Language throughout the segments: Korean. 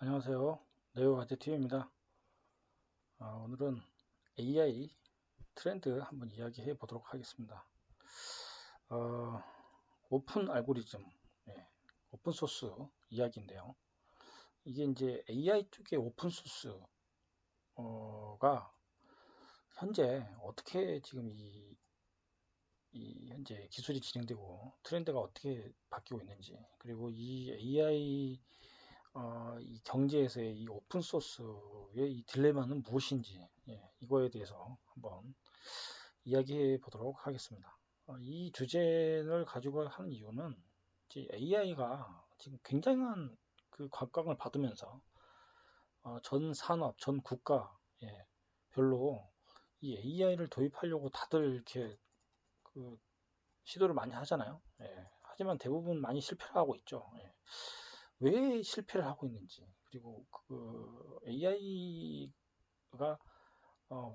안녕하세요. 네오 아재TV입니다. 오늘은 AI 트렌드 한번 이야기해 보도록 하겠습니다. 어, 오픈 알고리즘, 예, 오픈 소스 이야기인데요. 이게 이제 AI 쪽의 오픈 소스가 현재 어떻게 지금 이 현재 기술이 진행되고 트렌드가 어떻게 바뀌고 있는지, 그리고 이 AI 이 경제에서의 이 오픈 소스의 이 딜레마는 무엇인지, 이거에 대해서 한번 이야기해 보도록 하겠습니다. 이 주제를 가지고 하는 이유는 AI가 지금 굉장한 그 각광을 받으면서 전 산업, 전 국가 별로 이 AI를 도입하려고 다들 이렇게 그 시도를 많이 하잖아요. 하지만 대부분 많이 실패를 하고 있죠. 왜 실패를 하고 있는지, 그리고 그 AI가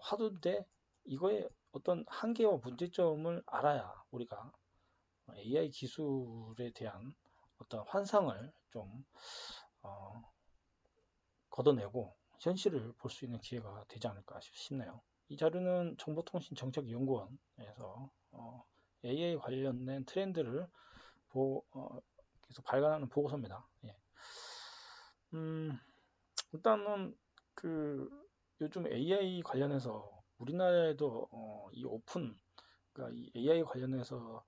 화두인데 이거의 어떤 한계와 문제점을 알아야 우리가 AI 기술에 대한 어떤 환상을 좀 어, 걷어내고 현실을 볼 수 있는 기회가 되지 않을까 싶네요. 이 자료는 정보통신정책연구원에서 AI 관련된 트렌드를 계속 발간하는 보고서입니다. 음, 일단은 그 요즘 AI 관련해서 우리나라에도 이 오픈, 그러니까 이 AI 관련해서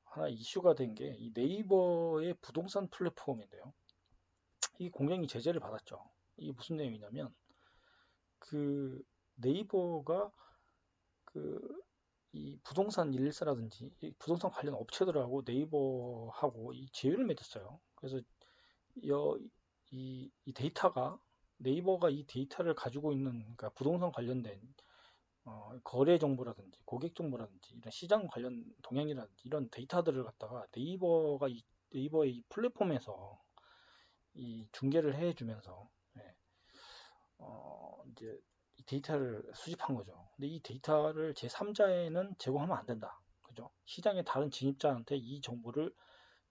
하나 이슈가 된 게 이 네이버의 부동산 플랫폼인데요. 이 공장이 제재를 받았죠. 이게 무슨 내용이냐면 그 네이버가 그 이 부동산 114라든지 이 부동산 관련 업체들하고 네이버하고 이 제휴를 맺었어요. 그래서 여, 이 데이터가 네이버가 이 데이터를 가지고 있는, 그러니까 부동산 관련된 거래 정보라든지 고객 정보라든지 이런 시장 관련 동향이라든지 이런 데이터들을 갖다가 네이버가 네이버의 이 플랫폼에서 이 중계를 해주면서 이제 이 데이터를 수집한 거죠. 근데 이 데이터를 제3자에는 제공하면 안 된다. 그죠? 시장의 다른 진입자한테 이 정보를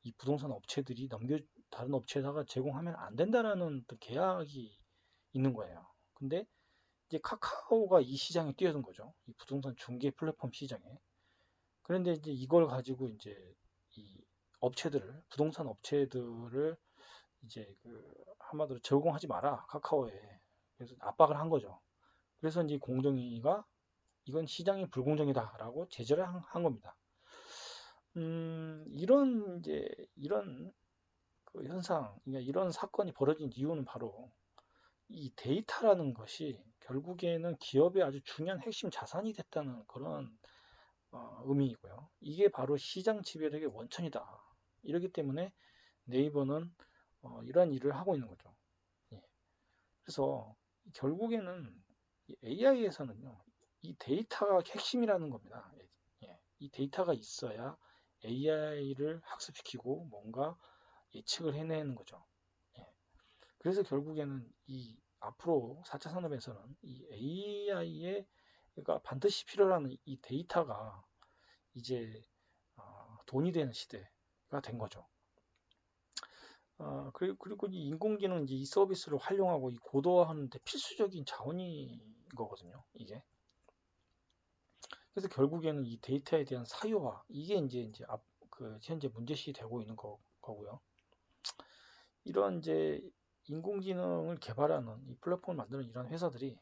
이 부동산 업체들이 다른 업체에다가 제공하면 안 된다라는 또 계약이 있는 거예요. 근데 이제 카카오가 이 시장에 뛰어든 거죠. 이 부동산 중개 플랫폼 시장에. 그런데 이제 이걸 가지고 이제 이 부동산 업체들을 이제 그 한마디로 제공하지 마라, 카카오에. 그래서 압박을 한 거죠. 그래서 이제 공정위가 이건 시장이 불공정이다라고 제재를 한 겁니다. 이런 그 현상, 그러니까 이런 사건이 벌어진 이유는 바로 이 데이터라는 것이 결국에는 기업의 아주 중요한 핵심 자산이 됐다는 그런 의미이고요. 이게 바로 시장 지배력의 원천이다. 이렇기 때문에 네이버는 이러한 일을 하고 있는 거죠. 예. 그래서 결국에는 AI에서는요, 이 데이터가 핵심이라는 겁니다. 이 데이터가 있어야 AI를 학습시키고 뭔가 예측을 해내는 거죠. 예. 그래서 결국에는 이 앞으로 4차 산업에서는 이 AI에 그러니까 반드시 필요한 이 데이터가 이제 돈이 되는 시대가 된 거죠. 그리고 이 인공지능 이제 이 서비스를 활용하고 이 고도화하는데 필수적인 자원인 거거든요. 이게. 그래서 결국에는 이 데이터에 대한 사유화 이게 이제 그 현재 문제시 되고 있는 거고요. 이런 이제 인공지능을 개발하는 이 플랫폼을 만드는 이런 회사들이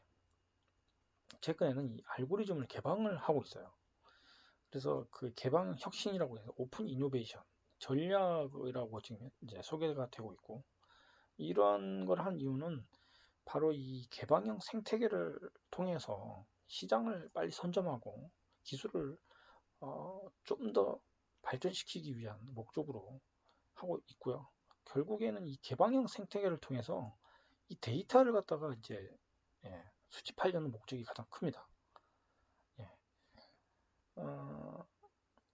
최근에는 이 알고리즘을 개방을 하고 있어요. 그래서 그 개방 혁신이라고 해서 오픈 이노베이션 전략이라고 지금 이제 소개가 되고 있고, 이런 걸 한 이유는 바로 이 개방형 생태계를 통해서 시장을 빨리 선점하고 기술을 좀 더 발전시키기 위한 목적으로 하고 있고요. 결국에는 이 개방형 생태계를 통해서 이 데이터를 갖다가 이제 수집하려는 목적이 가장 큽니다. 예. 어,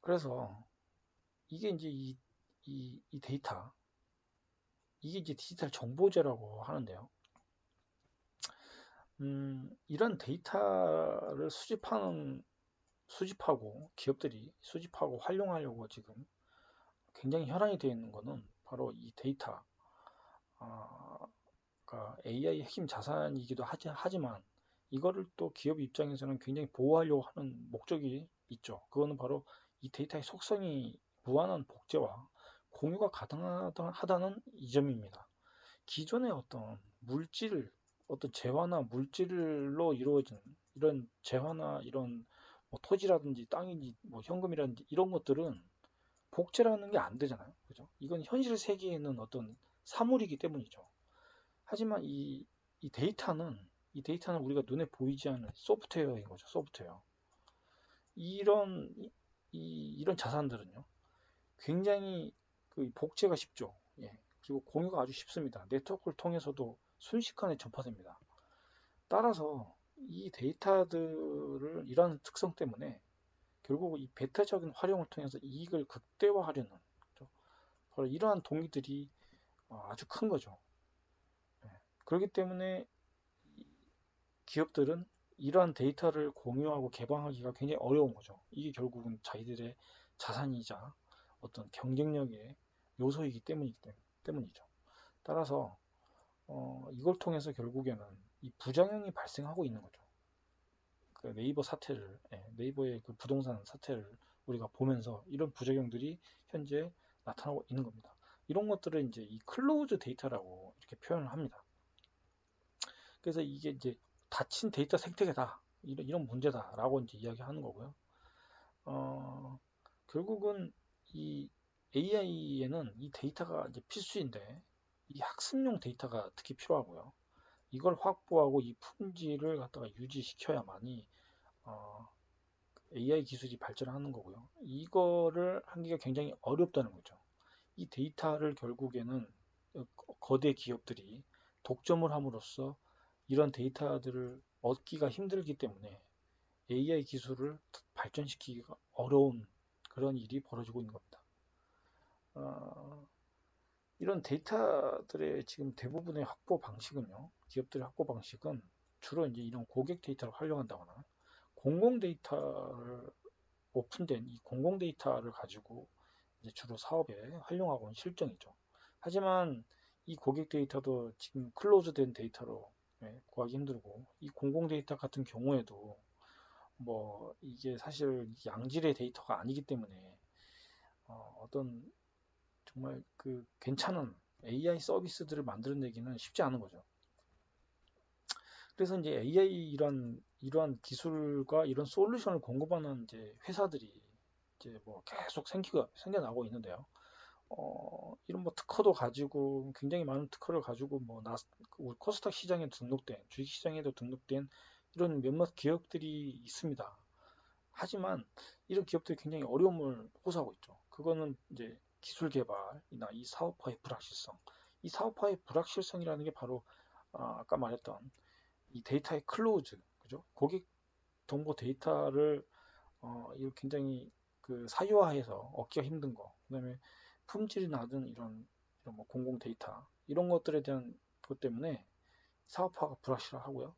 그래서 이게 이제 이 데이터, 이게 이제 디지털 정보제라고 하는데요. 이런 데이터를 수집하고 기업들이 수집하고 활용하려고 지금 굉장히 혈안이 되어 있는 거는 바로 이 데이터가 AI 핵심 자산이기도 하지만 이거를 또 기업 입장에서는 굉장히 보호하려고 하는 목적이 있죠. 그거는 바로 이 데이터의 속성이 무한한 복제와 공유가 가능하다는 이 점입니다. 기존의 어떤 재화나 물질로 이루어진 이런 재화나 이런 뭐 토지라든지 땅이지 뭐 현금이라든지 이런 것들은 복제라는 게 안 되잖아요. 그죠? 이건 현실 세계에 있는 어떤 사물이기 때문이죠. 하지만 이 데이터는 우리가 눈에 보이지 않는 소프트웨어인 거죠. 소프트웨어. 이런 이런 자산들은요. 굉장히 그 복제가 쉽죠. 예. 그리고 공유가 아주 쉽습니다. 네트워크를 통해서도 순식간에 전파됩니다. 따라서 이 데이터들을 이러한 특성 때문에 결국 이 배타적인 활용을 통해서 이익을 극대화하려는 바로 이러한 동기들이 아주 큰 거죠. 예. 그렇기 때문에 기업들은 이러한 데이터를 공유하고 개방하기가 굉장히 어려운 거죠. 이게 결국은 자기들의 자산이자 어떤 경쟁력의 요소이기 때문이죠. 따라서 이걸 통해서 결국에는 이 부작용이 발생하고 있는 거죠. 그 네이버의 그 부동산 사태를 우리가 보면서 이런 부작용들이 현재 나타나고 있는 겁니다. 이런 것들을 이제 이 클로우즈 데이터라고 이렇게 표현을 합니다. 그래서 이게 이제 닫힌 데이터 생태계다. 이런 문제다라고 이제 이야기하는 거고요. 어, 결국은 이 AI에는 이 데이터가 이제 필수인데 이 학습용 데이터가 특히 필요하고요. 이걸 확보하고 이 품질을 갖다가 유지시켜야만이 AI 기술이 발전하는 거고요. 이거를 하기가 굉장히 어렵다는 거죠. 이 데이터를 결국에는 거대 기업들이 독점을 함으로써 이런 데이터들을 얻기가 힘들기 때문에 AI 기술을 발전시키기가 어려운 그런 일이 벌어지고 있는 겁니다. 어, 이런 데이터들의 지금 대부분의 확보 방식은요, 기업들의 확보 방식은 주로 이제 이런 고객 데이터를 활용한다거나 공공 데이터를 오픈된 이 공공 데이터를 가지고 이제 주로 사업에 활용하고 있는 실정이죠. 하지만 이 고객 데이터도 지금 클로즈된 데이터로 구하기 힘들고 이 공공 데이터 같은 경우에도 뭐 이게 사실 양질의 데이터가 아니기 때문에 어떤 정말 그 괜찮은 AI 서비스들을 만들어내기는 쉽지 않은 거죠. 그래서 이제 AI 이러한 기술과 이런 솔루션을 공급하는 이제 회사들이 이제 뭐 계속 생겨나고 있는데요. 이런 뭐 특허도 가지고 굉장히 많은 특허를 가지고 뭐 코스닥 시장에 등록된 주식 시장에도 등록된 이런 몇몇 기업들이 있습니다. 하지만 이런 기업들이 굉장히 어려움을 호소하고 있죠. 그거는 이제 기술 개발이나 이 사업화의 불확실성. 이 사업화의 불확실성이라는 게 바로 아까 말했던 이 데이터의 클로즈, 그죠? 고객 정보 데이터를 이거 굉장히 그 사유화해서 얻기가 힘든 거. 그다음에 품질이 낮은 이런 뭐 공공 데이터 이런 것들에 대한 것 때문에 사업화가 불확실하고요.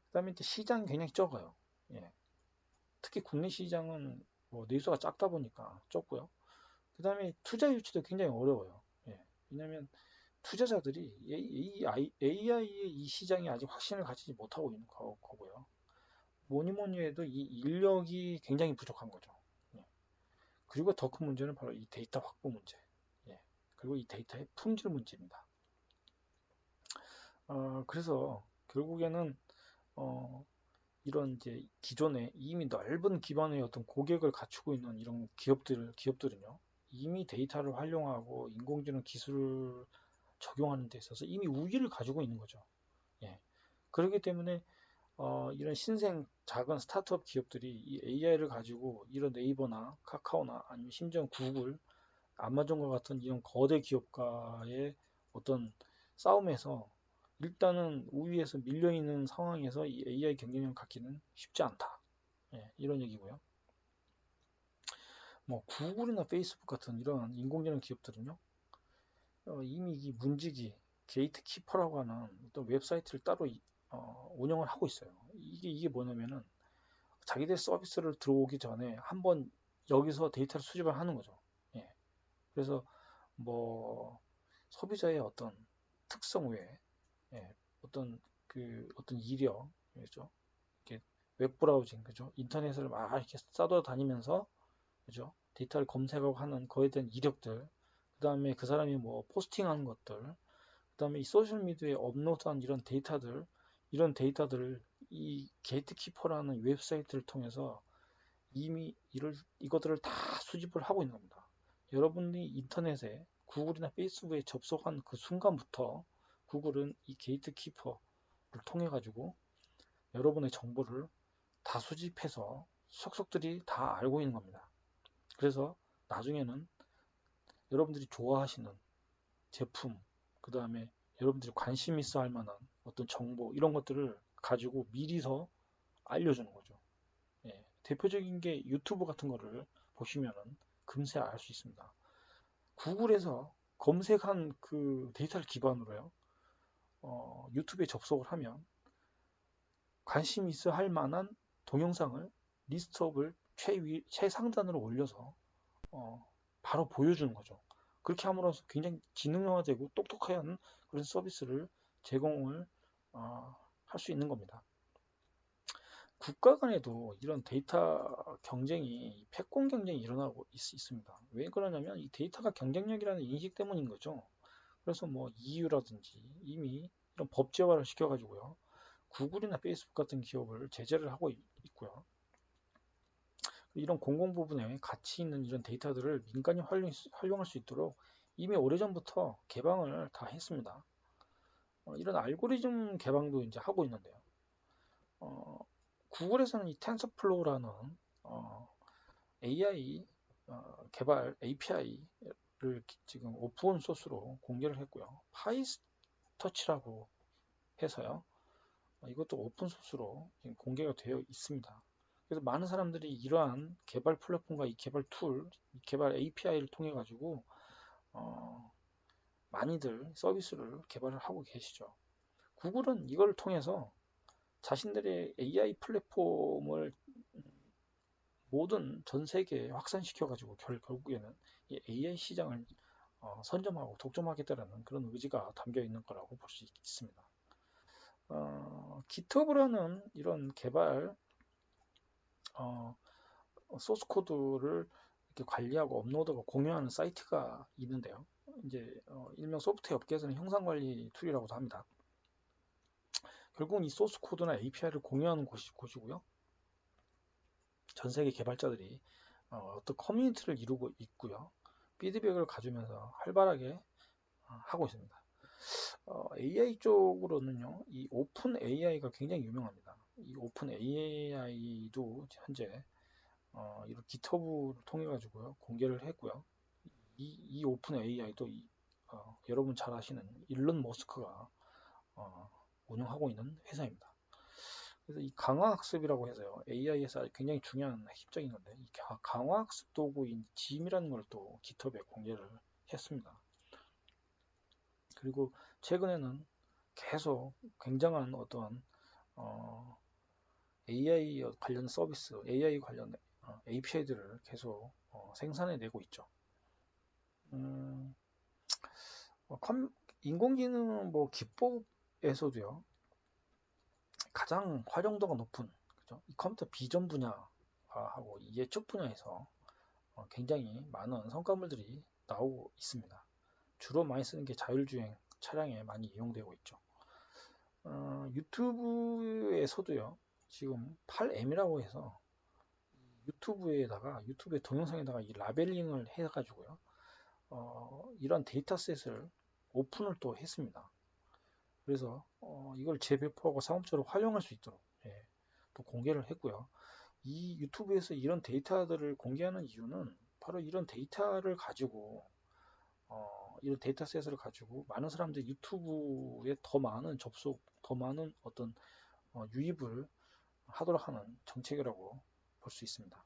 그다음에 이제 시장이 굉장히 적어요. 예. 특히 국내 시장은 뭐 내수가 작다 보니까 적고요. 그다음에 투자 유치도 굉장히 어려워요. 예. 왜냐하면 투자자들이 AI의 이 시장이 아직 확신을 가지지 못하고 있는 거고요. 뭐니 뭐니 해도 이 인력이 굉장히 부족한 거죠. 예. 그리고 더 큰 문제는 바로 이 데이터 확보 문제. 예. 그리고 이 데이터의 품질 문제입니다. 그래서 결국에는 어, 이런 이제 기존에 이미 넓은 기반의 어떤 고객을 갖추고 있는 이런 기업들은요, 이미 데이터를 활용하고 인공지능 기술을 적용하는 데 있어서 이미 우위를 가지고 있는 거죠. 예. 그렇기 때문에 이런 신생 작은 스타트업 기업들이 이 AI를 가지고 이런 네이버나 카카오나 아니면 심지어 구글, 아마존과 같은 이런 거대 기업과의 어떤 싸움에서 일단은 우위에서 밀려 있는 상황에서 이 AI 경쟁력을 갖기는 쉽지 않다. 예, 이런 얘기고요. 뭐 구글이나 페이스북 같은 이런 인공지능 기업들은요, 이미 이 문지기, 게이트키퍼라고 하는 어떤 웹사이트를 따로 운영을 하고 있어요. 이게 뭐냐면은 자기들 서비스를 들어오기 전에 한번 여기서 데이터를 수집을 하는 거죠. 예. 그래서 뭐 소비자의 어떤 특성 외에 예, 어떤 이력, 그죠? 이렇게 웹 브라우징, 그죠? 인터넷을 막 이렇게 싸돌아다니면서, 그죠? 데이터를 검색하고 하는 거에 대한 이력들, 그 다음에 그 사람이 뭐 포스팅하는 것들, 그 다음에 이 소셜 미디어에 업로드한 이런 데이터들을 이 게이트키퍼라는 웹사이트를 통해서 이미 이것들을 다 수집을 하고 있는 겁니다. 여러분이 인터넷에 구글이나 페이스북에 접속한 그 순간부터 구글은 이 게이트키퍼를 통해 가지고 여러분의 정보를 다 수집해서 속속들이 다 알고 있는 겁니다. 그래서 나중에는 여러분들이 좋아하시는 제품, 그 다음에 여러분들이 관심 있어 할 만한 어떤 정보, 이런 것들을 가지고 미리서 알려주는 거죠. 예, 대표적인 게 유튜브 같은 거를 보시면은 금세 알 수 있습니다. 구글에서 검색한 그 데이터를 기반으로요, 유튜브에 접속을 하면 관심 있어 할 만한 동영상을 리스트업을 최상단으로 올려서 바로 보여주는 거죠. 그렇게 함으로써 굉장히 지능화되고 똑똑한 그런 서비스를 제공을 할 수 있는 겁니다. 국가 간에도 이런 데이터 경쟁이, 패권 경쟁이 일어나고 있습니다. 왜 그러냐면 이 데이터가 경쟁력이라는 인식 때문인 거죠. 그래서 뭐 EU라든지 이미 이런 법제화를 시켜가지고요, 구글이나 페이스북 같은 기업을 제재를 하고 있고요. 이런 공공 부분에 가치 있는 이런 데이터들을 민간이 활용할 수 있도록 이미 오래전부터 개방을 다 했습니다. 이런 알고리즘 개방도 이제 하고 있는데요. 어, 구글에서는 이 텐서플로우라는 AI 개발 API를 지금 오픈 소스로 공개를 했고요. 파이스터치라고 해서요, 이것도 오픈 소스로 지금 공개가 되어 있습니다. 그래서 많은 사람들이 이러한 개발 플랫폼과 이 개발 툴, 이 개발 API를 통해 가지고 많이들 서비스를 개발을 하고 계시죠. 구글은 이걸 통해서 자신들의 AI 플랫폼을 모든 전 세계에 확산시켜 가지고 결국에는 이 AI 시장을 선점하고 독점하겠다라는 그런 의지가 담겨 있는 거라고 볼 수 있습니다. GitHub라는 이런 개발 어, 소스 코드를 이렇게 관리하고 업로드하고 공유하는 사이트가 있는데요. 이제 일명 소프트웨어 업계에서는 형상 관리 툴이라고도 합니다. 결국은 이 소스 코드나 API를 공유하는 곳이고요. 전 세계 개발자들이 어떤 커뮤니티를 이루고 있고요. 피드백을 가지면서 활발하게 하고 있습니다. AI 쪽으로는요, 이 오픈 AI가 굉장히 유명합니다. 이 오픈 AI도 현재 이런 GitHub를 통해 가지고요, 공개를 했고요. 이 오픈 AI도 여러분 잘 아시는 일론 머스크가 운영하고 있는 회사입니다. 그래서 이 강화학습이라고 해서요, AI에서 굉장히 중요한 핵심적인 건데, 이 강화학습 도구인 짐이라는 걸 또 GitHub에 공개를 했습니다. 그리고 최근에는 계속 굉장한 어떤 AI 관련 서비스, AI 관련 API들을 계속 생산해내고 있죠. 음, 인공지능 뭐 기법에서도요, 가장 활용도가 높은, 그죠? 이 컴퓨터 비전 분야하고 예측 분야에서 굉장히 많은 성과물들이 나오고 있습니다. 주로 많이 쓰는 게 자율주행 차량에 많이 이용되고 있죠. 유튜브에서도요, 지금 8M이라고 해서 유튜브의 동영상에다가 이 라벨링을 해가지고요, 이런 데이터셋을 오픈을 또 했습니다. 그래서 이걸 재배포하고 상업적으로 활용할 수 있도록, 예, 또 공개를 했고요. 이 유튜브에서 이런 데이터들을 공개하는 이유는 바로 이런 데이터셋을 가지고 많은 사람들이 유튜브에 더 많은 접속, 더 많은 어떤 유입을 하도록 하는 정책이라고 볼 수 있습니다.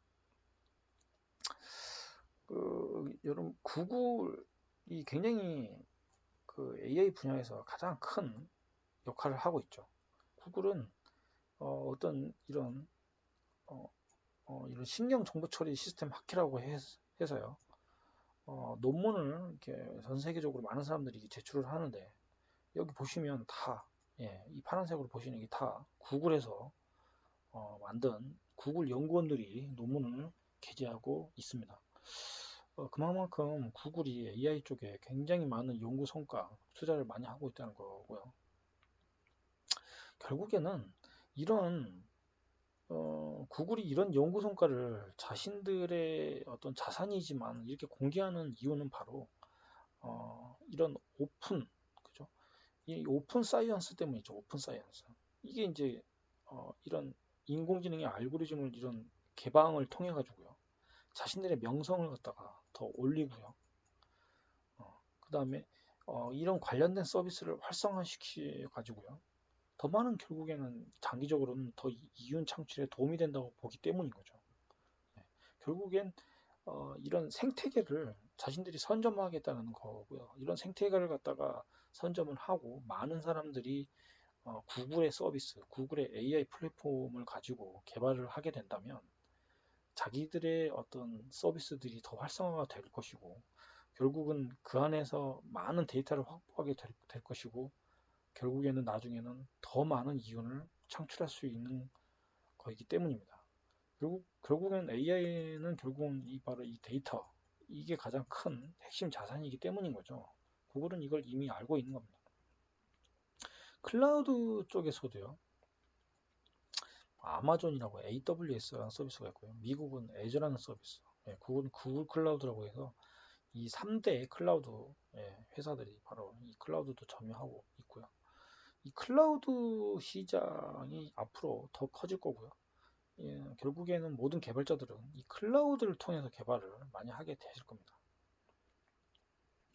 여러분, 구글이 굉장히 그 AI 분야에서 가장 큰 역할을 하고 있죠. 구글은 어떤 이런 신경 정보 처리 시스템 학회라고 해서요. 논문을 이렇게 전 세계적으로 많은 사람들이 제출을 하는데, 여기 보시면 다 예, 이 파란색으로 보시는 게 다 구글에서 만든 구글 연구원들이 논문을 게재하고 있습니다. 그만큼 구글이 AI 쪽에 굉장히 많은 연구 성과, 투자를 많이 하고 있다는 거고요. 결국에는 이런 구글이 이런 연구 성과를 자신들의 어떤 자산이지만 이렇게 공개하는 이유는 바로 이런 오픈, 그죠? 이 오픈 사이언스 때문이죠. 오픈 사이언스. 이게 이제 이런 인공지능의 알고리즘을 이런 개방을 통해 가지고요. 자신들의 명성을 갖다가 더 올리고요. 그 다음에 이런 관련된 서비스를 활성화시켜 가지고요. 더 많은 결국에는 장기적으로는 더 이윤 창출에 도움이 된다고 보기 때문인 거죠. 네. 결국엔 이런 생태계를 자신들이 선점하겠다는 거고요. 이런 생태계를 갖다가 선점을 하고 많은 사람들이 구글의 서비스, 구글의 AI 플랫폼을 가지고 개발을 하게 된다면 자기들의 어떤 서비스들이 더 활성화가 될 것이고 결국은 그 안에서 많은 데이터를 확보하게 될 것이고 결국에는 나중에는 더 많은 이윤을 창출할 수 있는 거이기 때문입니다. 결국엔 AI는 결국은 바로 이 데이터 이게 가장 큰 핵심 자산이기 때문인 거죠. 구글은 이걸 이미 알고 있는 겁니다. 클라우드 쪽에서도요. 아마존이라고 AWS라는 서비스가 있고요. 미국은 애저라는 서비스, 구글은 구글 클라우드라고 해서 이 3대 클라우드 회사들이 바로 이 클라우드도 점유하고 있고요. 이 클라우드 시장이 앞으로 더 커질 거고요. 결국에는 모든 개발자들은 이 클라우드를 통해서 개발을 많이 하게 되실 겁니다.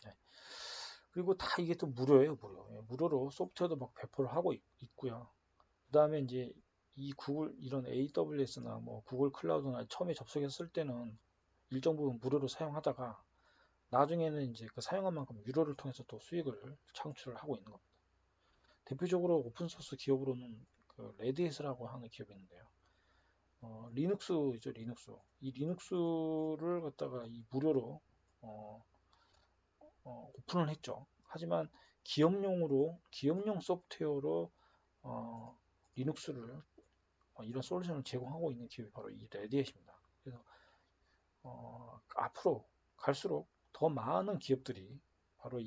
네. 그리고 다 이게 또 무료예요, 무료. 무료로 소프트웨어도 막 배포를 하고 있고요. 그 다음에 이제 이 구글 이런 AWS나 뭐 구글 클라우드나 처음에 접속했을 때는 일정 부분 무료로 사용하다가 나중에는 이제 그 사용한 만큼 유료를 통해서 또 수익을 창출을 하고 있는 겁니다. 대표적으로 오픈소스 기업으로는 그 레드햇이라고 하는 기업이 있는데요. 리눅스죠, 리눅스. 이 리눅스를 갖다가 이 무료로 어, 오픈을 했죠. 하지만 기업용 소프트웨어로 어, 리눅스를 이런 솔루션을 제공하고 있는 기업이 바로 이 레드햇입니다. 그래서 앞으로 갈수록 더 많은 기업들이 바로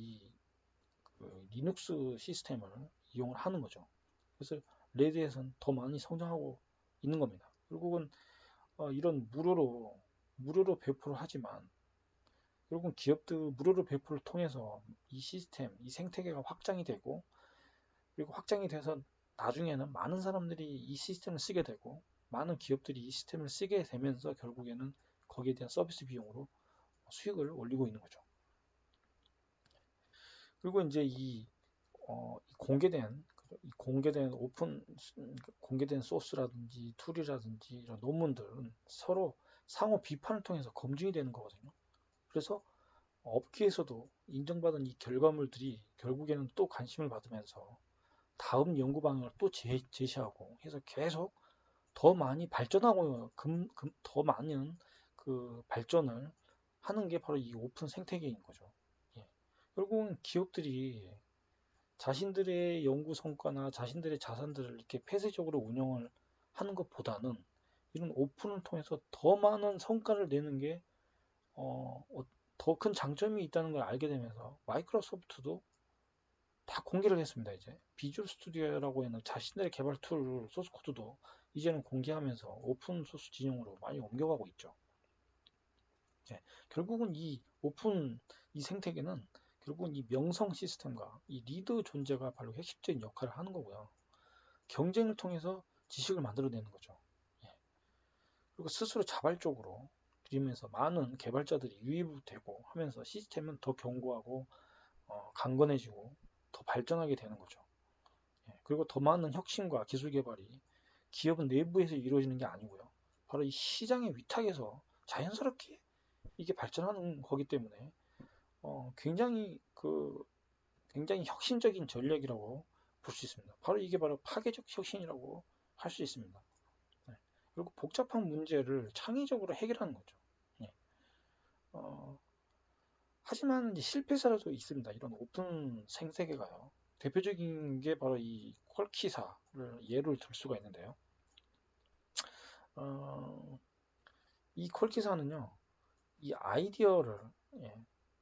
그 리눅스 시스템을 이용을 하는 거죠. 그래서 레드햇은 더 많이 성장하고 있는 겁니다. 결국은 이런 무료로 배포를 하지만 결국은 기업들 무료로 배포를 통해서 이 시스템, 이 생태계가 확장이 되고 그리고 확장이 돼서 나중에는 많은 사람들이 이 시스템을 쓰게 되고 많은 기업들이 이 시스템을 쓰게 되면서 결국에는 거기에 대한 서비스 비용으로 수익을 올리고 있는 거죠. 그리고 이제 공개된 공개된 소스라든지 툴이라든지 이런 논문들은 서로 상호 비판을 통해서 검증이 되는 거거든요. 그래서 업계에서도 인정받은 이 결과물들이 결국에는 또 관심을 받으면서 다음 연구 방향을 또 제시하고 해서 계속 더 많이 발전하고 더 많은 그 발전을 하는 게 바로 이 오픈 생태계인 거죠. 예. 결국은 기업들이 자신들의 연구 성과나 자신들의 자산들을 이렇게 폐쇄적으로 운영을 하는 것보다는 이런 오픈을 통해서 더 많은 성과를 내는 게 더 큰 장점이 있다는 걸 알게 되면서 마이크로소프트도 다 공개를 했습니다. 이제 비주얼 스튜디오라고 하는 자신들의 개발 툴 소스 코드도 이제는 공개하면서 오픈 소스 진영으로 많이 옮겨가고 있죠. 네, 결국은 이 생태계는 결국은 이 명성 시스템과 이 리더 존재가 바로 핵심적인 역할을 하는 거고요. 경쟁을 통해서 지식을 만들어내는 거죠. 예. 그리고 스스로 자발적으로 그러면서 많은 개발자들이 유입되고 하면서 시스템은 더 견고하고 강건해지고 더 발전하게 되는 거죠. 예. 그리고 더 많은 혁신과 기술 개발이 기업은 내부에서 이루어지는 게 아니고요. 바로 이 시장의 위탁에서 자연스럽게 이게 발전하는 거기 때문에 굉장히 굉장히 혁신적인 전략이라고 볼 수 있습니다. 바로 이게 바로 파괴적 혁신이라고 할 수 있습니다. 네. 그리고 복잡한 문제를 창의적으로 해결하는 거죠. 예. 하지만 이제 실패 사례도 있습니다. 이런 오픈 생태계가요. 대표적인 게 바로 이 퀄키사를 예를 들 수가 있는데요. 어, 이 퀄키사는요, 이 아이디어를 예,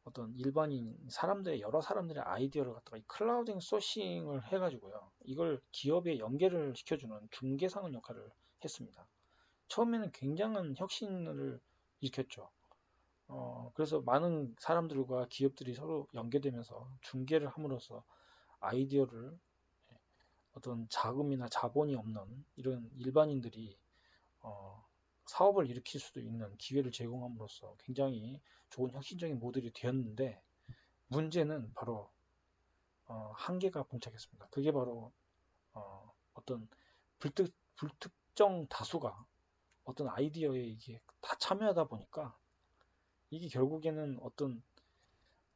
어떤 일반인 사람들의 여러 사람들의 아이디어를 갖다가 이 클라우딩 소싱을 해가지고요, 이걸 기업에 연계를 시켜주는 중개상 역할을 했습니다. 처음에는 굉장한 혁신을 일으켰죠. 그래서 많은 사람들과 기업들이 서로 연계되면서 중개를 함으로써 아이디어를 어떤 자금이나 자본이 없는 이런 일반인들이 어, 사업을 일으킬 수도 있는 기회를 제공함으로써 굉장히 좋은 혁신적인 모델이 되었는데, 문제는 바로 한계가 봉착했습니다. 그게 바로 어떤 불특정 다수가 어떤 아이디어에 이게 다 참여하다 보니까 이게 결국에는 어떤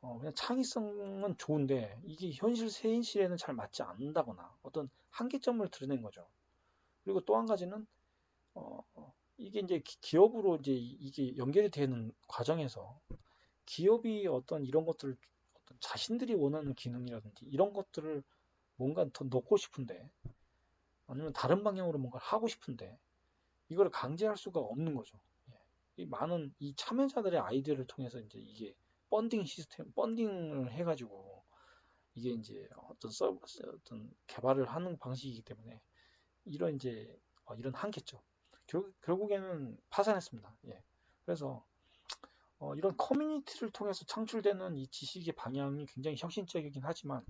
그냥 창의성은 좋은데 이게 세현실에는 잘 맞지 않는다거나 어떤 한계점을 드러낸 거죠. 그리고 또 한 가지는 어, 이게 이제 기업으로 이제 이게 연결이 되는 과정에서 기업이 어떤 이런 것들을 어떤 자신들이 원하는 기능이라든지 이런 것들을 뭔가 더 넣고 싶은데, 아니면 다른 방향으로 뭔가 하고 싶은데 이걸 강제할 수가 없는 거죠. 예. 이 많은 이 참여자들의 아이디어를 통해서 이제 이게 펀딩을 해가지고 이게 이제 어떤 개발을 하는 방식이기 때문에 이런 이제 이런 한계죠. 결국에는 파산했습니다. 예. 그래서 이런 커뮤니티를 통해서 창출되는 이 지식의 방향이 굉장히 혁신적이긴 하지만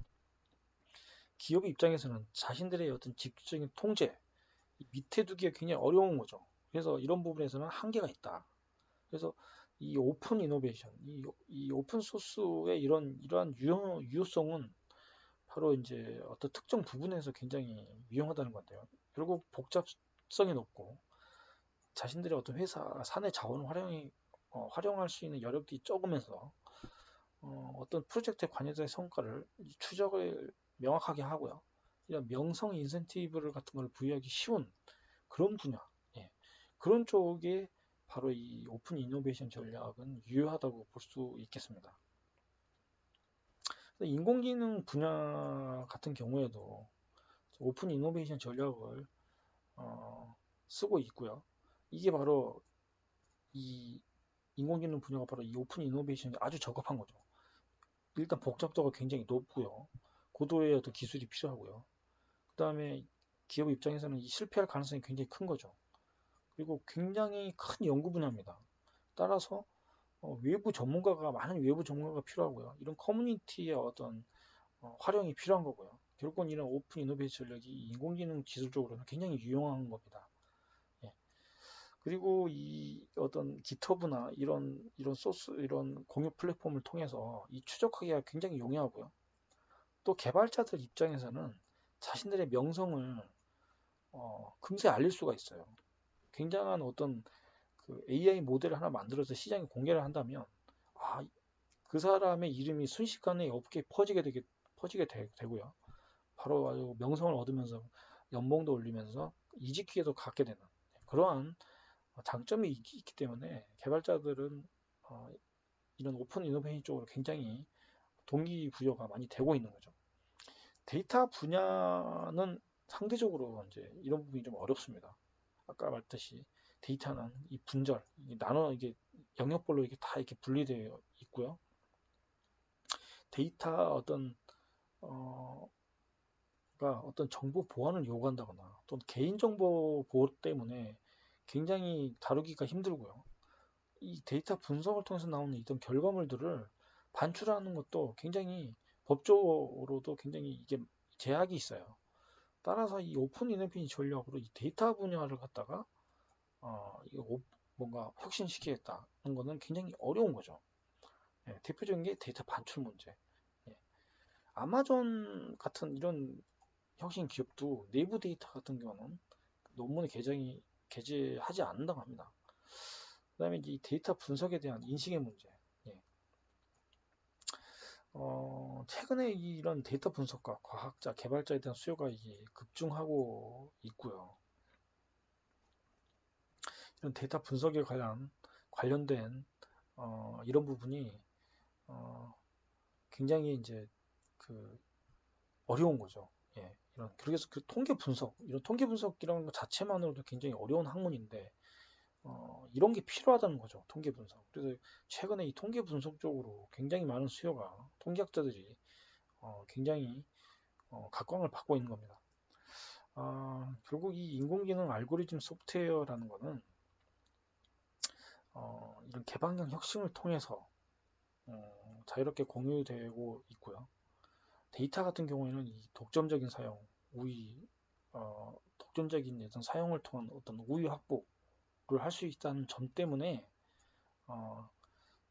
기업 입장에서는 자신들의 어떤 직접적인 통제, 밑에 두기가 굉장히 어려운 거죠. 그래서 이런 부분에서는 한계가 있다. 그래서 이 오픈 이노베이션, 이 오픈 소스의 이러한 유효성은 바로 이제 어떤 특정 부분에서 굉장히 유용하다는 건데요. 결국 복잡성이 높고 자신들의 어떤 회사 사내 자원을 활용할 수 있는 여력이 적으면서 떤 프로젝트의 관여자의 성과를 추적을 명확하게 하고요. 이런 명성 인센티브를 같은 걸 부여하기 쉬운 그런 분야, 예. 그런 쪽에 바로 이 오픈 이노베이션 전략은 유효하다고 볼 수 있겠습니다. 인공지능 분야 같은 경우에도 오픈 이노베이션 전략을 쓰고 있고요. 이게 바로 이 인공지능 분야가 바로 이 오픈 이노베이션이 아주 적합한 거죠. 일단 복잡도가 굉장히 높고요. 고도의 어떤 기술이 필요하고요. 그 다음에 기업 입장에서는 이 실패할 가능성이 굉장히 큰 거죠. 그리고 굉장히 큰 연구 분야입니다. 따라서 많은 외부 전문가가 필요하고요. 이런 커뮤니티의 어떤 활용이 필요한 거고요. 결국은 이런 오픈 이노베이션 전략이 인공지능 기술적으로는 굉장히 유용한 겁니다. 예. 그리고 이 어떤 GitHub나 이런 소스 이런 공유 플랫폼을 통해서 이 추적하기가 굉장히 용이하고요. 또 개발자들 입장에서는 자신들의 명성을 금세 알릴 수가 있어요. 굉장한 어떤 그 AI 모델을 하나 만들어서 시장에 공개를 한다면, 아, 그 사람의 이름이 순식간에 업계에 퍼지게 되고요. 바로 아주 명성을 얻으면서 연봉도 올리면서 이직 기회도 갖게 되는 그러한 장점이 있기 때문에 개발자들은 어, 이런 오픈 이노베이션 쪽으로 굉장히 동기부여가 많이 되고 있는 거죠. 데이터 분야는 상대적으로 이제 이런 부분이 좀 어렵습니다. 아까 말했듯이 데이터는 이 분절, 이게 영역별로 이게 다 이렇게 분리되어 있고요. 데이터 어, 어떤 정보 보안을 요구한다거나 또는 개인정보 보호 때문에 굉장히 다루기가 힘들고요. 이 데이터 분석을 통해서 나오는 이런 결과물들을 반출하는 것도 굉장히 법적으로도 굉장히 이게 제약이 있어요. 따라서 이 오픈 이노베이션 전략으로 이 데이터 분야를 갖다가 뭔가 혁신시키겠다는 거는 굉장히 어려운 거죠. 예, 대표적인 게 데이터 반출 문제. 예, 아마존 같은 이런 혁신 기업도 내부 데이터 같은 경우는 논문에 게재하지 않는다고 합니다. 그다음에 이 데이터 분석에 대한 인식의 문제. 예. 최근에 이런 데이터 분석과 과학자, 개발자에 대한 수요가 이게 급증하고 있고요. 이런 데이터 분석에 관련된 이런 부분이 굉장히 이제 그 어려운 거죠. 예, 그래서 그 통계 분석, 이런 통계 분석이라는 것 자체만으로도 굉장히 어려운 학문인데, 이런 게 필요하다는 거죠. 통계 분석. 그래서 최근에 이 통계 분석 쪽으로 굉장히 많은 수요가, 통계학자들이 굉장히 각광을 받고 있는 겁니다. 결국 이 인공지능 알고리즘 소프트웨어라는 거는 이런 개방형 혁신을 통해서 자유롭게 공유되고 있고요. 데이터 같은 경우에는 이 독점적인 사용, 독점적인 어떤 사용을 통한 어떤 우위 확보를 할 수 있다는 점 때문에 어,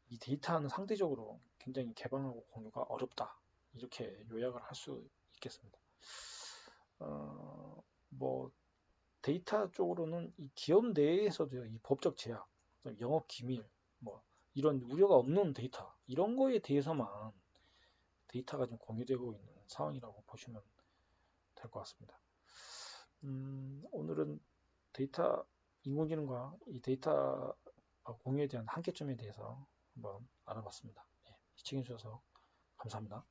이 데이터는 상대적으로 굉장히 개방하고 공유가 어렵다. 이렇게 요약을 할 수 있겠습니다. 뭐 데이터 쪽으로는 이 기업 내에서도 이 법적 제약, 영업 기밀, 뭐 이런 우려가 없는 데이터 이런 거에 대해서만 데이터가 좀 공유되고 있는 상황이라고 보시면 될 것 같습니다. 오늘은 데이터 인공지능과 이 데이터 공유에 대한 한계점에 대해서 한번 알아봤습니다. 예, 시청해 주셔서 감사합니다.